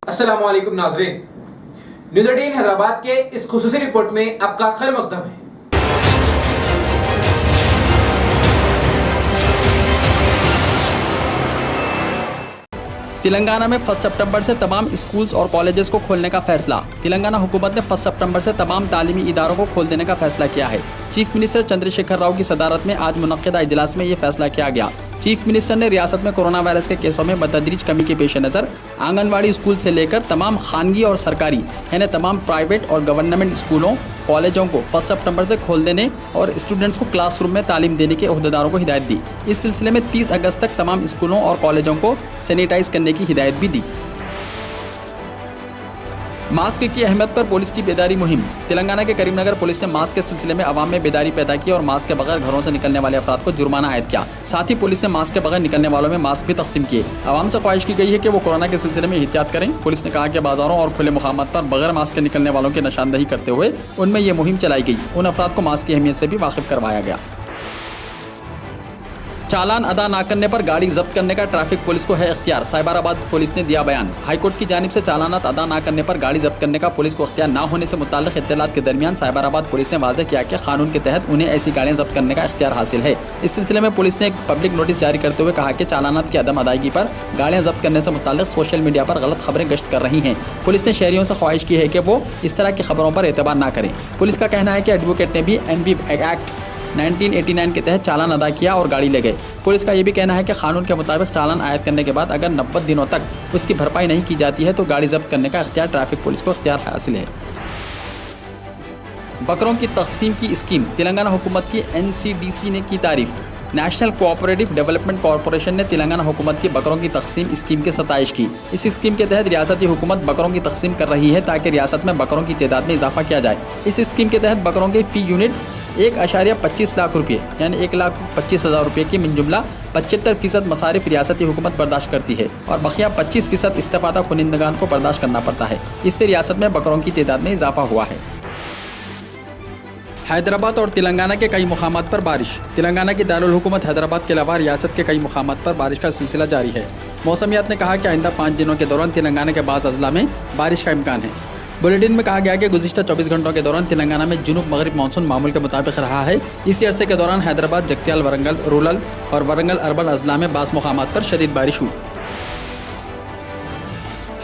अस्सलामु अलैकुम नाज़रीन, न्यूज़ 18 हैदराबाद के इस खुसूसी रिपोर्ट में आपका खैर मक़दम है। तेलंगाना में 1 सितंबर से तमाम स्कूल्स और कॉलेजेस को खोलने का फैसला। तेलंगाना हुकूमत ने 1 सितंबर से तमाम तालीमी इदारों को खोल देने का फैसला किया है। चीफ मिनिस्टर चंद्रशेखर राव की सदारत में आज मुनक्किदा इजलास में ये फैसला किया गया। चीफ मिनिस्टर ने रियासत में कोरोना वायरस के केसों में बतदरीज कमी के पेश नज़र आंगनवाड़ी स्कूल से लेकर तमाम खानगी और सरकारी यानी तमाम प्राइवेट और गवर्नमेंट स्कूलों कॉलेजों को 1 सितंबर से खोल देने और स्टूडेंट्स को क्लासरूम में तालीम देने के अहदेदारों को हिदायत दी। इस सिलसिले में 30 अगस्त तक तमाम स्कूलों और कॉलेजों को सैनिटाइज करने की हिदायत भी दी। मास्क की अहमियत पर पुलिस की बेदारी मुहिम। तेलंगाना के करीमनगर पुलिस ने मास्क के सिलसिले में आवाम में बेदारी पैदा की और मास्क के बगैर घरों से निकलने वाले अफराद को जुर्माना आयद किया। साथ ही पुलिस ने मास्क के बगैर निकलने वालों में मास्क भी तकसीम किए। आवाम से ख्वाहिश की गई है कि वो कोरोना के सिलसिले में एहतियात करें। पुलिस ने कहा कि बाजारों और खुले मुकामात पर बगैर मास्क के निकलने वालों की निशानदही करते हुए उनमें ये मुहिम चलाई गई। उन अफराद को मास्क की अहमियत से भी वाकिफ करवाया गया। चालान अदा न करने पर गाड़ी जब्त करने का ट्रैफिक पुलिस को है इख्तियार। साइबराबाद पुलिस ने दिया बयान। हाईकोर्ट की जानिब से चालानात अदा न करने पर गाड़ी जब्त करने का पुलिस को इख्तियार न होने से मुताल्लिक़ इत्तलात के दरमियान साइबराबाद पुलिस ने वाज़ेह किया कि कानून के तहत उन्हें ऐसी गाड़ियाँ जब्त करने का इख्तियार हासिल है। इस सिलसिले में पुलिस ने एक पब्लिक नोटिस जारी करते हुए कहा कि चालानात की अदम अदायगी पर गाड़ियाँ जब्त करने से मुताल्लिक़ सोशल मीडिया पर गलत खबरें गश्त कर रही हैं। पुलिस ने शहरियों से ख्वाहिश की है कि वो इस तरह की खबरों पर एतबार न करें। पुलिस का कहना है कि एडवोकेट ने भी NB एक्ट 1989 के तहत चालान अदा किया और गाड़ी ले गए। पुलिस का ये भी कहना है कि कानून के मुताबिक चालान आयद करने के बाद अगर 90 दिनों तक उसकी भरपाई नहीं की जाती है तो गाड़ी जब्त करने का इख्तियार ट्रैफिक पुलिस को इख्तियार हासिल है। बकरों की तकसीम की स्कीम। तेलंगाना हुकूमत की NCDC ने की तारीफ। नेशनल कोऑपरेटिव डेवलपमेंट कॉरपोरेशन ने तेलंगाना हुकूमत की बकरों की तकसीम स्कीम की सताइश की। इस स्कीम के तहत रियासती हुकूमत बकरों की तकसीम कर रही है ताकि रियासत में बकरों की तादाद में इजाफा किया जाए। इस स्कीम के तहत बकरों के फ़ी यूनिट 1.25 लाख रुपये यानी 1,25,000 रुपये की मिनजुमला 75% मसारिफ रियासती हुकूमत बर्दाश्त करती है और बकिया 25% इस्तेफादा कुनिंदगान को बर्दाश्त करना पड़ता है। इससे रियासत में बकरों की तादाद में इजाफा हुआ है। हैदराबाद और तेलंगाना के कई मुकामात पर बारिश। तेलंगाना की दारुल हुकूमत हैदराबाद के अलावा रियासत के कई मुकामात पर बारिश का सिलसिला जारी है। मौसमियात ने कहा कि आइंदा 5 दिनों के दौरान तेलंगाना के बाज़ अजला में बारिश का इम्कान है। बुलेटिन में कहा गया कि गुज़िश्ता 24 घंटों के दौरान तेलंगाना में जुनूब मगरिब मानसून मामूल के मुताबिक रहा है। इसी अरसे के दौरान हैदराबाद, जगत्याल, वरंगल रूरल और वरंगल अर्बन अजला में बास मुकामात पर शदीद बारिश हुई।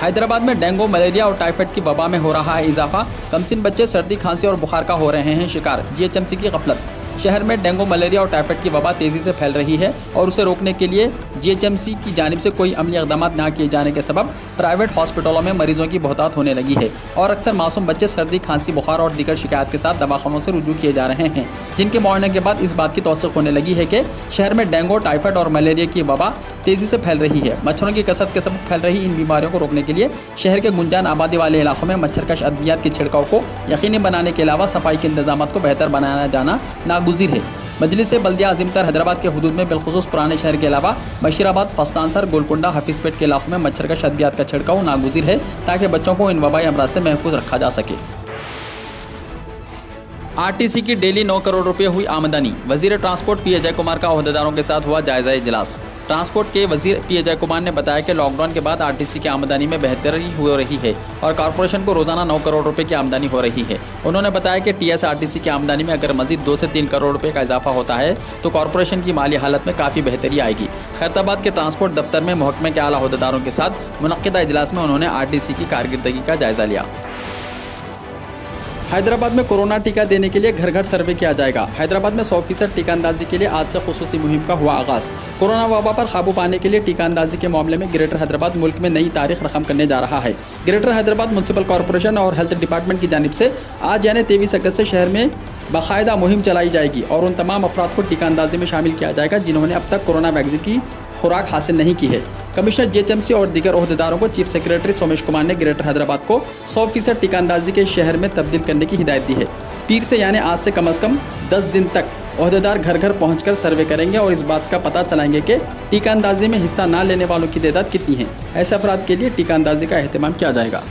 हैदराबाद में डेंगू, मलेरिया और टाइफाइड की वबा में हो रहा है इजाफा। कमसिन बच्चे सर्दी, खांसी और बुखार का हो रहे हैं शिकार। GHMC की गफलत। शहर में डेंगू, मलेरिया और टाइफाइड की वबा तेज़ी से फैल रही है और उसे रोकने के लिए GHMC की जानिब से कोई अमली इक़दाम न किए जाने के सबब प्राइवेट हॉस्पिटलों में मरीजों की बहुतात होने लगी है और अक्सर मासूम बच्चे सर्दी, खांसी, बुखार और दीगर शिकायत के साथ दवाखानों से रुजू किए जा रहे हैं, जिनके मुआयने के बाद इस बात की तौसीक़ होने लगी है कि शहर में डेंगू, टाइफाइड और मलेरिया की वबा तेज़ी से फैल रही है। मच्छरों की कसरत के सबब फैल रही इन बीमारियों को रोकने के लिए शहर के गुंजान आबादी वाले इलाकों में मच्छरकश अद्वियात के छिड़काव को यकीनी बनाने के अलावा सफाई के इंतजाम को बेहतर बनाया जाना नागुज़ीर है। मजलिस बल्दिया अज़ीमतर हैदराबाद के हुदूद में बिलखुसूस पुराने शहर के अलावा बशीराबाद, फस्तानसर, गोलकुंडा, हफीज़पेट के इलाकों में मच्छरकश अद्वियात का छिड़काव नागुज़ीर है ताकि बच्चों को इन वबाई अमराज से महफूज रखा जा सके। RTC की डेली 9 करोड़ रुपये हुई आमदनी। वज़ीर ट्रांसपोर्ट P. अजय कुमार का अहदेदारों के साथ हुआ जायज़ा इजलास। ट्रांसपोर्ट के वज़ीर P. अजय कुमार ने बताया कि लॉकडाउन के बाद RTC की आमदनी में बेहतरी हो रही है और कॉरपोरेशन को रोज़ाना 9 करोड़ रुपये की आमदनी हो रही है। उन्होंने बताया कि TSRTC की आमदनी में अगर मज़ीद 2 से 3 करोड़ रुपये का इजाफा होता है तो कॉरपोरेशन की माली हालत में काफ़ी बेहतरी आएगी। खैरताबाद के ट्रांसपोर्ट दफ्तर में महकमे के आला अहदेदारों के साथ मुनक्किदा इजलास में उन्होंने RTC की कारकर्दगी का जायज़ा लिया। हैदराबाद में कोरोना टीका देने के लिए घर घर सर्वे किया जाएगा। हैदराबाद में 100% टीका अंदाजी के लिए आज से खुसूसी मुहिम का हुआ आगाज़। कोरोना वबा पर काबू पाने के लिए टीका अंदाजी के मामले में ग्रेटर हैदराबाद मुल्क में नई तारीख रकम करने जा रहा है। ग्रेटर हैदराबाद म्यूनसिपल कॉरपोरेशन और हेल्थ डिपार्टमेंट की जानिब से आज यानी 23 अगस्त से शहर में बाकायदा मुहिम चलाई जाएगी और उन तमाम अफराद को टीका अंदाजी में शामिल किया जाएगा जिन्होंने अब तक कोरोना वैक्सीन की खुराक हासिल नहीं की है। कमिश्नर GHMC और दीगर अहदेदारों को चीफ सेक्रेटरी सोमेश कुमार ने ग्रेटर हैदराबाद को 100% टीका अंदाजी के शहर में तब्दील करने की हिदायत दी है। पीर से यानी आज से कम 10 दिन तक अहदेदार घर घर पहुंचकर सर्वे करेंगे और इस बात का पता चलाएंगे कि टीका अंदाजी में हिस्सा न लेने वालों की तादाद कितनी है। ऐसे अफराद के लिए टीका अंदाजी का अहतमाम किया जाएगा।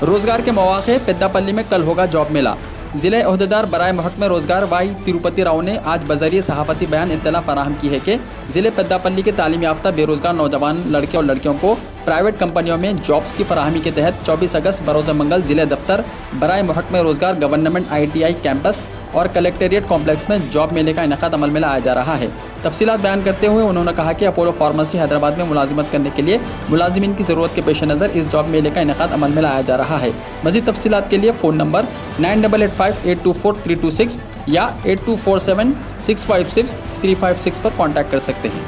रोजगार के मौके। पेद्दापल्ली में कल होगा जॉब मेला। ज़िले अहदेदार बराए महकमे रोजगार वाई तिरुपति राव ने आज बजरिए सहाफ़ती बयान इत्तला फराहम की है कि ज़िले पेद्दापल्ली के तालीम याफ्ता बेरोज़गार नौजवान लड़के और लड़कियों को प्राइवेट कंपनियों में जॉब्स की फराहमी के तहत 24 अगस्त बरोज़ मंगल ज़िले दफ्तर बराए महकमे रोज़गार गवर्नमेंट ITI कैंपस और कलेक्टेरिएट कॉम्प्लेक्स में जॉब मेले का इनेकाद अमल में लाया जा रहा है। तफसीलात बयान करते हुए उन्होंने कहा कि अपोलो फार्मेसी हैदराबाद में मुलाजिमत करने के लिए मुलाजिमीन की ज़रूरत के पेश नज़र इस जॉब मेले का इनेकाद अमल में लाया जा रहा है। मज़ीद तफसीलात के लिए फ़ोन नंबर 9885824326 या 8247656356 पर कॉन्टैक्ट कर सकते हैं।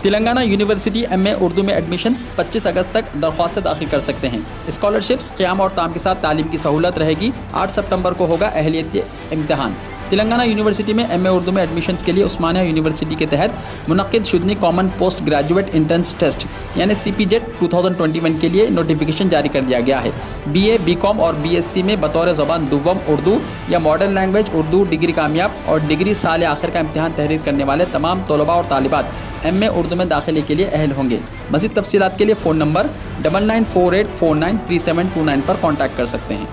तेलंगाना यूनिवर्सिटी MA उर्दू में एडमिशन्स 25 अगस्त तक दरख्वास्तें दाखिल कर सकते हैं। स्कॉलरशिप्स क़याम और ताम के साथ तालीम की सहूलत रहेगी। 8 सितंबर को होगा अहलियत इम्तिहान। तेलंगाना यूनिवर्सिटी में MA उर्दू में एडमिशन्स के लिए उस्मानिया यूनिवर्सिटी के तहत मुनक्किद शुदनी common post graduate entrance test यानी CPGET 2021 के लिए नोटिफिकेशन जारी कर दिया गया है। BA, BCom और BSc में बतौर ज़बान दुव्वम उर्दू या मॉडर्न लैंग्वेज उर्दू डिग्री कामयाब और डिग्री साल आखिर का इम्तिहान तहरीर करने वाले तमाम तलबा और तालिबात MA उर्दू में दाखिले के लिए अहल होंगे। मज़ीद तफसीलात के लिए फ़ोन नंबर 9948493729 पर कॉन्टैक्ट कर सकते हैं।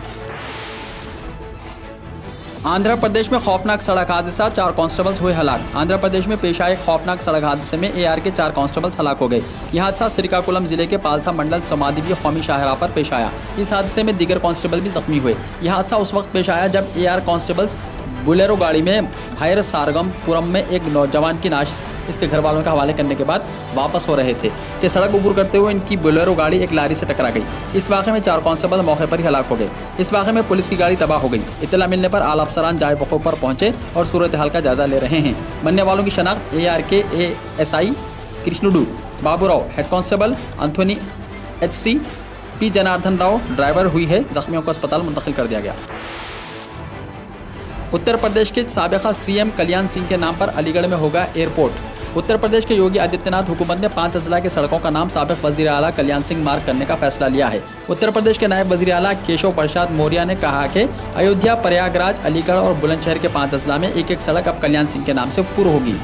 आंध्र प्रदेश में खौफनाक सड़क हादसा, 4 कांस्टेबल्स हुए हलाक। आंध्र प्रदेश में पेश आए खौफनाक सड़क हादसे में AR के 4 कांस्टेबल्स हलाक हो गए। यह हादसा श्रीकाकुलम जिले के पालसा मंडल समाधिवी कौमी शाहराह पर पेश आया। इस हादसे में दीगर कांस्टेबल भी जख्मी हुए। यह हादसा उस वक्त पेश आया जब AR कांस्टेबल्स बुलेरो गाड़ी में भायर सारगमपुरम में एक नौजवान की नाश इसके घर वालों के हवाले करने के बाद वापस हो रहे थे कि सड़क उबूर करते हुए इनकी बुलेरो गाड़ी एक लारी से टकरा गई। इस वाक़े में 4 कांस्टेबल मौके पर ही हलाक हो गए। इस वाक़े में पुलिस की गाड़ी तबाह हो गई। इत्तला मिलने पर आला अफसरान जाए वक़ूफ़ पर पहुंचे और सूरत हाल का जायजा ले रहे हैं। मरने वालों की शनाख्त AR के ASI Krishnudu Baburao, head constable Anthony HC P Janardhan Rao driver हुई है। जख्मियों को अस्पताल मुंतकिल कर दिया गया। उत्तर प्रदेश के साबिक़ा CM कल्याण सिंह के नाम पर अलीगढ़ में होगा एयरपोर्ट। उत्तर प्रदेश के योगी आदित्यनाथ हुकूमत ने 5 अजला के सड़कों का नाम साबिक़ वज़ीर आला कल्याण सिंह मार्ग करने का फैसला लिया है। उत्तर प्रदेश के नायब वज़ीर आला केशव प्रसाद मौर्य ने कहा कि अयोध्या, प्रयागराज, अलीगढ़ और बुलंदशहर के 5 अजला में एक सड़क अब कल्याण सिंह के नाम से पूरी होगी।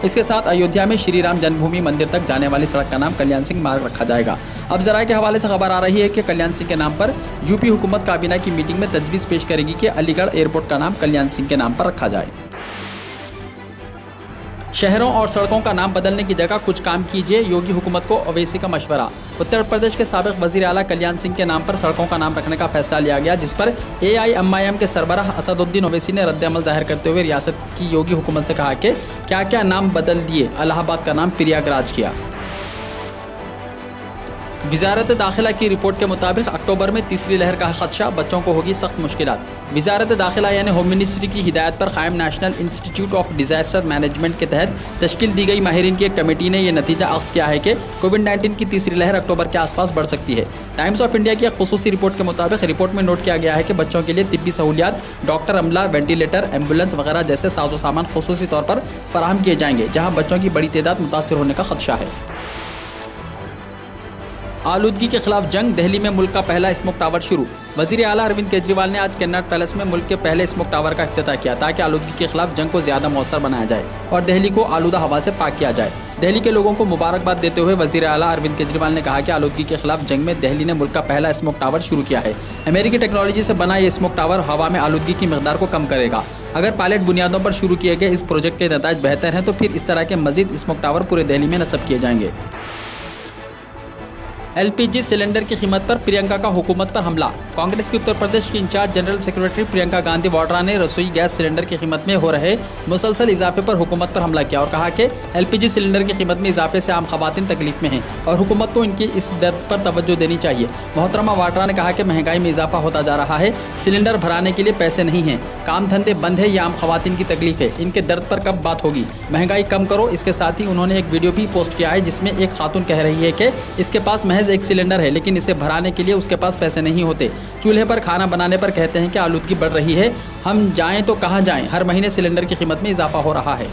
इसके साथ अयोध्या में श्री राम जन्मभूमि मंदिर तक जाने वाली सड़क का नाम कल्याण सिंह मार्ग रखा जाएगा। अब ज़राए के हवाले से खबर आ रही है कि कल्याण सिंह के नाम पर यूपी हुकूमत काबीना की मीटिंग में तजवीज़ पेश करेगी कि अलीगढ़ एयरपोर्ट का नाम कल्याण सिंह के नाम पर रखा जाए। शहरों और सड़कों का नाम बदलने की जगह कुछ काम कीजिए, योगी हुकूमत को ओवैसी का मशवरा। उत्तर प्रदेश के साबिक़ वज़ीर आला कल्याण सिंह के नाम पर सड़कों का नाम रखने का फैसला लिया गया, जिस पर AIMIM के सरबराह असदुद्दीन ओवैसी ने रद्द-ए-अमल जाहिर करते हुए रियासत की योगी हुकूमत से कहा कि क्या क्या नाम बदल दिए, इलाहाबाद का नाम प्रयागराज किया। वज़ारत दाखिला की रिपोर्ट के मुताबिक अक्टूबर में तीसरी लहर का खदशा, बच्चों को होगी सख्त मुश्किलात। वज़ारत दाखिला यानी होम मिनिस्ट्री की हिदायत पर कायम national institute of disaster management के तहत तश्कील दी गई माहिरीन की एक कमेटी ने यह नतीजा अख्ज़ किया है कि कोविड-19 की तीसरी लहर अक्टूबर के आसपास बढ़ सकती है। टाइम्स ऑफ इंडिया की एक खुसूसी रिपोर्ट के मुताबिक रिपोर्ट में नोट किया गया है कि बच्चों के लिए तिब्बी सहूलियात, डॉक्टर अमला, वेंटिलेटर, एम्बुलेंस वगैरह जैसे साजो सामान खुसूसी तौर पर फराहम किए जाएंगे, जहाँ बच्चों की बड़ी तादाद मुतासर होने का खदशा है। आलूदगी के खिलाफ जंग, दिल्ली में मुल्क का पहला स्मोक टावर शुरू। वज़ीर आला अरविंद केजरीवाल ने आज कन्नाट पैलेस में मुल्क के पहले स्मोक टावर का इफ्तिताह किया ताकि आलूदगी के खिलाफ जंग को ज़्यादा मौसर बनाया जाए और दिल्ली को आलूदा हवा से पाक किया जाए। दिल्ली के लोगों को मुबारकबाद देते हुए वज़ीर आला अरविंद केजरीवाल ने कहा कि आलूदगी के खिलाफ जंग में दिल्ली ने मुल्क का पहला स्मोक टावर शुरू किया है। अमेरिकी टेक्नोलॉजी से बना ये स्मोक टावर हवा में आलूदगी की मकदार को कम करेगा। अगर पायलट बुनियादों पर शुरू किए गए इस प्रोजेक्ट के नताइज बेहतर हैं तो फिर इस तरह के मज़ीद स्मोक टावर पूरे दिल्ली में नस्ब किए जाएंगे। LPG सिलेंडर की कीमत पर प्रियंका का हुकूमत पर हमला। कांग्रेस की उत्तर प्रदेश की incharge general secretary Priyanka Gandhi Vadra ने रसोई गैस सिलेंडर की कीमत में हो रहे मुसलसल इजाफे पर हुकूमत पर हमला किया और कहा कि LPG सिलेंडर की कीमत में इजाफे से आम खवातीन तकलीफ में हैं और हुकूमत को इनकी इस दर्द पर तवज्जो देनी चाहिए। मोहतरमा वाड्रा ने कहा कि महंगाई में इजाफा होता जा रहा है, सिलेंडर भराने के लिए पैसे नहीं हैं, काम धंधे बंद है, ये आम खवातीन की तकलीफ है, इनके दर्द पर कब बात होगी, महंगाई कम करो। इसके साथ ही उन्होंने एक वीडियो भी पोस्ट किया है जिसमें एक खातून कह रही है कि इसके पास महज एक सिलेंडर है लेकिन इसे भराने के लिए उसके पास पैसे नहीं होते। चूल्हे पर खाना बनाने पर कहते हैं कि आलूदगी बढ़ रही है, हम जाएं तो कहां जाएं, हर महीने सिलेंडर की कीमत में इजाफा हो रहा है।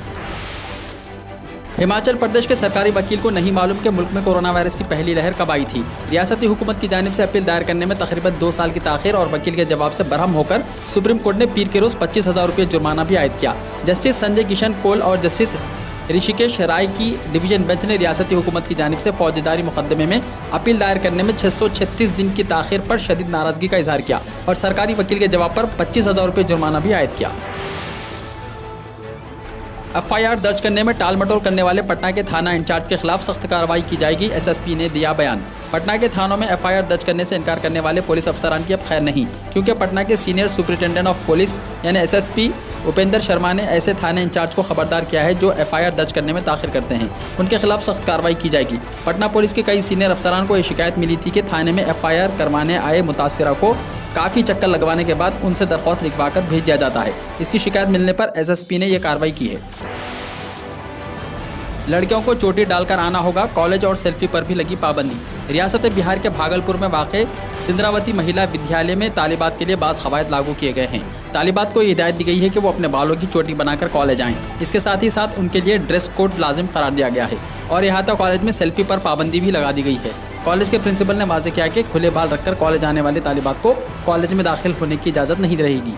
हिमाचल प्रदेश के सरकारी वकील को नहीं मालूम कि मुल्क में कोरोना वायरस की पहली लहर कब आई थी। रियासती हुकूमत की जानिब से अपील दायर करने में तकरीबन 2 साल की ताखीर और वकील के जवाब से बरहम होकर सुप्रीम कोर्ट ने पीर के रोज़ 25,000 रुपये जुर्माना भी आयद किया। जस्टिस संजय किशन कौल और जस्टिस ऋषिकेश राय की डिवीजन बेंच ने रियासती हुकूमत की जानिब से फौजदारी मुकदमे में अपील दायर करने में 636 दिन की ताखीर पर शदीद नाराज़गी का इजहार किया और सरकारी वकील के जवाब पर 25,000 रुपये जुर्माना भी आयद किया। एफआईआर दर्ज करने में टालमटोल करने वाले पटना के थाना इंचार्ज के खिलाफ सख्त कार्रवाई की जाएगी, एसएसपी ने दिया बयान। पटना के थानों में एफआईआर दर्ज करने से इनकार करने वाले पुलिस अफसरान की अब खैर नहीं, क्योंकि पटना के सीनियर सुपरिटेंडेंट ऑफ पुलिस यानी एसएसपी उपेंद्र शर्मा ने ऐसे थाने इंचार्ज को खबरदार किया है जो एफआईआर दर्ज करने में ताखिर करते हैं। उनके खिलाफ सख्त कार्रवाई की जाएगी। पटना पुलिस के कई सीनियर अफसरान को ये शिकायत मिली थी कि थाने में एफआईआर करवाने आए मुतासिरा को काफ़ी चक्कर लगवाने के बाद उनसे दरख्वास्त लिखवाकर भेज दिया जाता है। इसकी शिकायत मिलने पर एसएसपी ने यह कार्रवाई की है। लड़कियों को चोटी डालकर आना होगा, कॉलेज और सेल्फी पर भी लगी पाबंदी। रियासत बिहार के भागलपुर में वाक़ सिंद्रावती महिला विद्यालय में तालिबात के लिए बाज़ क़वायद लागू किए गए हैं। तालिबात को हिदायत दी गई है कि वो अपने बालों की चोटी बनाकर कॉलेज आएँ। इसके साथ ही साथ उनके लिए ड्रेस कोड लाजिम करार दिया गया है और यहाँ तक कॉलेज में सेल्फी पर पाबंदी भी लगा दी गई है। कॉलेज के प्रिंसिपल ने वाज़ेह किया कि खुले बाल रखकर कॉलेज आने वाले तालिबात को कॉलेज में दाखिल होने की इजाज़त नहीं रहेगी।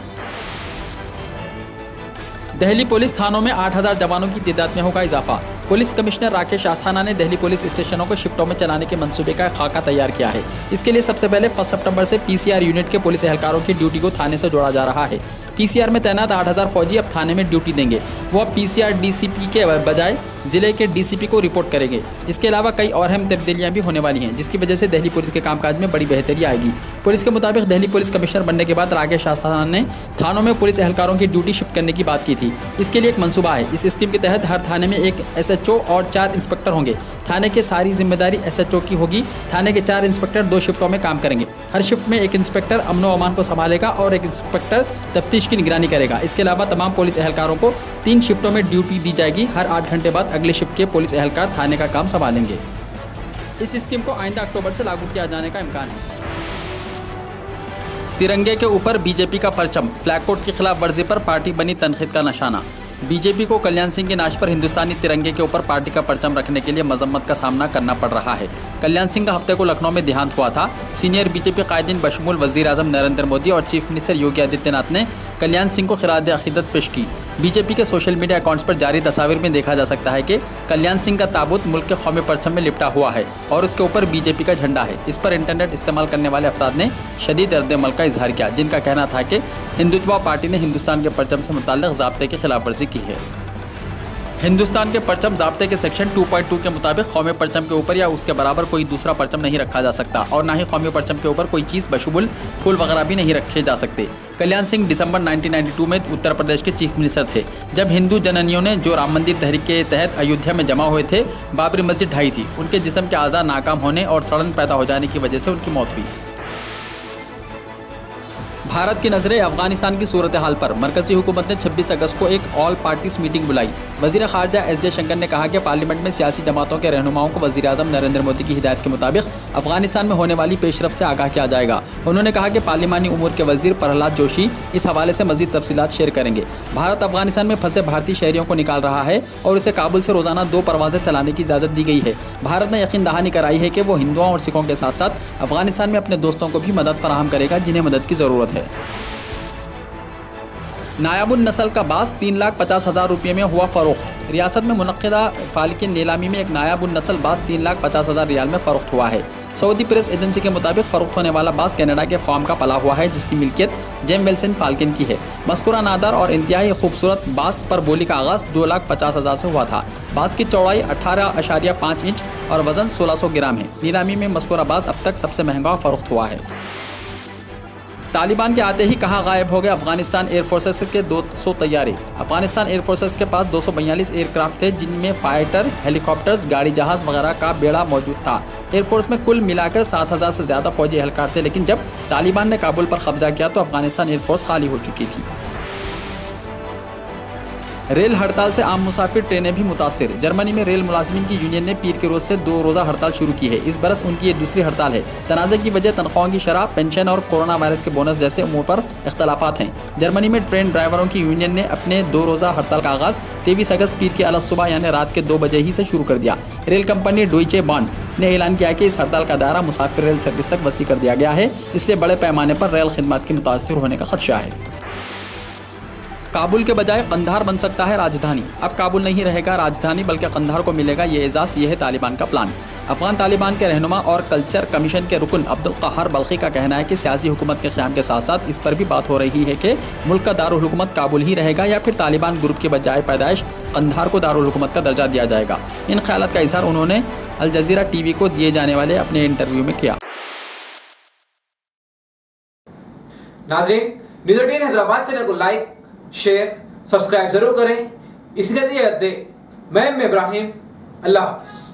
दिल्ली पुलिस थानों में 8000 जवानों की तादाद में होगा इजाफा। पुलिस कमिश्नर राकेश अस्थाना ने दिल्ली पुलिस स्टेशनों को शिफ्टों में चलाने के मंसूबे का खाका तैयार किया है। इसके लिए सबसे पहले 1 सितंबर से पीसीआर यूनिट के पुलिस एहलकारों की ड्यूटी को थाने से जोड़ा जा रहा है। पीसीआर में तैनात 8000 फौजी अब थाने में ड्यूटी देंगे। वो अब पीसीआर डीसीपी के बजाय जिले के डीसीपी को रिपोर्ट करेंगे। इसके अलावा कई और अहम तब्दीलियां भी होने वाली हैं, जिसकी वजह से दिल्ली पुलिस के कामकाज में बड़ी बेहतरी आएगी। पुलिस के मुताबिक दिल्ली पुलिस कमिश्नर बनने के बाद राकेश अस्थाना ने थानों में पुलिस एहलकारों की ड्यूटी शिफ्ट करने की बात की थी। इसके लिए एक मंसूबा है। इस स्कीम के तहत हर थाने में एक एसएचओ और 4 इंस्पेक्टर होंगे। थाने की सारी जिम्मेदारी एसएचओ की होगी। थाने के 4 इंस्पेक्टर 2 शिफ्टों में काम करेंगे। हर शिफ्ट में एक इंस्पेक्टर अमनो अमान को संभालेगा और एक इंस्पेक्टर तफ्तीश की निगरानी करेगा। इसके अलावा तमाम पुलिस एहलकारों को 3 शिफ्टों में ड्यूटी दी जाएगी। हर 8 घंटे बाद अगले शिफ्ट के पुलिस एहलकार थाने का काम संभालेंगे। इस स्कीम को आइंदा अक्टूबर से लागू किया जाने का इम्कान है। तिरंगे के ऊपर बीजेपी का परचम, फ्लैग कोड की खिलाफ वर्जी पर पार्टी बनी तनकीद का निशाना। बीजेपी को कल्याण सिंह की नाश पर हिंदुस्तानी तिरंगे के ऊपर पार्टी का परचम रखने के लिए मजम्मत का सामना करना पड़ रहा है। कल्याण सिंह का हफ्ते को लखनऊ में देहांत हुआ था। सीनियर बीजेपी कायदीन बशमूल वजीर आजम नरेंद्र मोदी और चीफ मिनिस्टर योगी आदित्यनाथ ने कल्याण सिंह को खिरात अकीदत पेश की। बीजेपी के सोशल मीडिया अकाउंट्स पर जारी तस्वीर में देखा जा सकता है कि कल्याण सिंह का ताबूत मुल्क के कौमी परचम में लिपटा हुआ है और उसके ऊपर बीजेपी का झंडा है। इस पर इंटरनेट इस्तेमाल करने वाले अफराद ने शदीद रद्द-ए-अमल का इजहार किया, जिनका कहना था कि हिंदुत्व पार्टी ने हिंदुस्तान के परचम से मुताल्लिक ज़ाब्ते की खिलाफ वर्जी की है। हिंदुस्तान के परचम ज़ाब्ते के सेक्शन 2.2 के मुताबिक कौमी परचम के ऊपर या उसके बराबर कोई दूसरा परचम नहीं रखा जा सकता और ना ही कौमी परचम के ऊपर कोई चीज़ बशमुल फूल वगैरह भी नहीं रखे जा सकते। कल्याण सिंह दिसंबर 1992 में उत्तर प्रदेश के चीफ मिनिस्टर थे, जब हिंदू जननियों ने जो राम मंदिर तहरीक के तहत अयोध्या में जमा हुए थे बाबरी मस्जिद ढाई थी। उनके जिस्म के आज़ा नाकाम होने और सड़न पैदा हो जाने की वजह से उनकी मौत हुई। भारत की नज़रें अफगानिस्तान की सूरत हाल पर। मरकजी हुकूमत ने 26 अगस्त को एक ऑल पार्टीज मीटिंग बुलाई। वज़ीर ख़ारजा एस जयशंकर ने कहा कि पार्लियामेंट में सियासी जमातों के रहनुमाओं को वज़ीर आज़म नरेंद्र मोदी की हिदायत के मुताबिक अफगानिस्तान में होने वाली पेशरफ से आगाह किया जाएगा। उन्होंने कहा कि पार्लिमानी उमूर के वज़ीर प्रहलाद जोशी इस हवाले से मज़ीद तफसीलात शेयर करेंगे। भारत अफगानिस्तान में फंसे भारतीय शहरियों को निकाल रहा है और उसे काबुल से रोज़ाना 2 परवाज़ें चलाने की इजाज़त दी गई है। भारत ने यकीन दहानी कराई है कि वो हिंदुओं और सिखों के साथ साथ अफगानिस्तान में अपने दोस्तों को भी मदद फराहम करेगा जिन्हें मदद की ज़रूरत है। नायाबुन नस्ल का बास 3,50,000 रुपये में हुआ फ़रोख्त। रियासत में मुनक्किदा फालिकिन नीलामी में एक नायाबुन नस्ल बास 3,50,000 रियाल में फ़रोख्त हुआ है। सऊदी प्रेस एजेंसी के मुताबिक फ़रोख्त होने वाला बास कनाडा के फार्म का पला हुआ है, जिसकी मिल्कियत जेम विल्सन फाल्किन की है। मज़कूरा नादार और इंतहाई खूबसूरत बास पर बोली का आगाज़ 2,50,000 से हुआ था। बास की चौड़ाई 18.5 इंच और वज़न 1600 ग्राम है। नीलामी में मज़कूरा बास अब तक सबसे महंगा फ़रोख्त हुआ है। तालिबान के आते ही कहाँ गायब हो गए अफगानिस्तान एयरफोर्सेस के 200 तैयारे। अफगानिस्तान एयरफोर्सेस के पास 242 एयरक्राफ्ट थे, जिनमें फाइटर, हेलीकॉप्टर्स, गाड़ी जहाज़ वगैरह का बेड़ा मौजूद था। एयरफोर्स में कुल मिलाकर 7,000 से ज़्यादा फौजी एहलकार थे, लेकिन जब तालिबान ने काबुल पर कब्जा किया तो अफगानिस्तान एयरफोर्स खाली हो चुकी थी। रेल हड़ताल से आम मुसाफिर, ट्रेनें भी मुतासिर। जर्मनी में रेल मुलाजिमीन की यूनियन ने पीर के रोज़ से 2 रोज़ा हड़ताल शुरू की है। इस बरस उनकी ये दूसरी हड़ताल है। तनाज़े की वजह तनख्वाहों की शरह, पेंशन और कोरोना वायरस के बोनस जैसे उमूर पर इख्तलाफात हैं। जर्मनी में ट्रेन ड्राइवरों की यूनियन ने अपने 2 रोज़ा हड़ताल का आगाज़ 23 अगस्त पीर के अलग सुबह यानी रात के 2 बजे ही से शुरू कर दिया। रेल कंपनी डॉइचे बाहन ने ऐलान किया कि इस हड़ताल का दायरा मुसाफिर रेल सर्विस तक वसी कर दिया गया है, इसलिए बड़े पैमाने पर रेल खिदमत के मुतासिर होने का खदशा है। काबुल के बजाय कंधार बन सकता है राजधानी। अब काबुल नहीं रहेगा राजधानी बल्कि कंधार को मिलेगा ये एजाज़। ये है तालिबान का प्लान। अफगान तालिबान के रहनुमा और कल्चर कमीशन के रुकन अब्दुल क़हार बल्खी का कहना है कि सियासी हुकूमत के क़याम के साथ साथ इस पर भी बात हो रही है कि मुल्क का दारुल हुकूमत काबुल ही रहेगा या फिर तालिबान ग्रुप के बजाय पैदाइश कंधार को दारुल हुकूमत का दर्जा दिया जाएगा। इन ख्यालात का इजहार उन्होंने अल जज़ीरा टीवी को दिए जाने वाले अपने इंटरव्यू में किया। नाज़रीन, न्यूज़ 18 हैदराबाद चैनल को लाइक, शेयर, सब्सक्राइब जरूर करें। इसी के लिए दे मैं इब्राहिम, अल्लाह हाफ़िज़।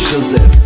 Joseph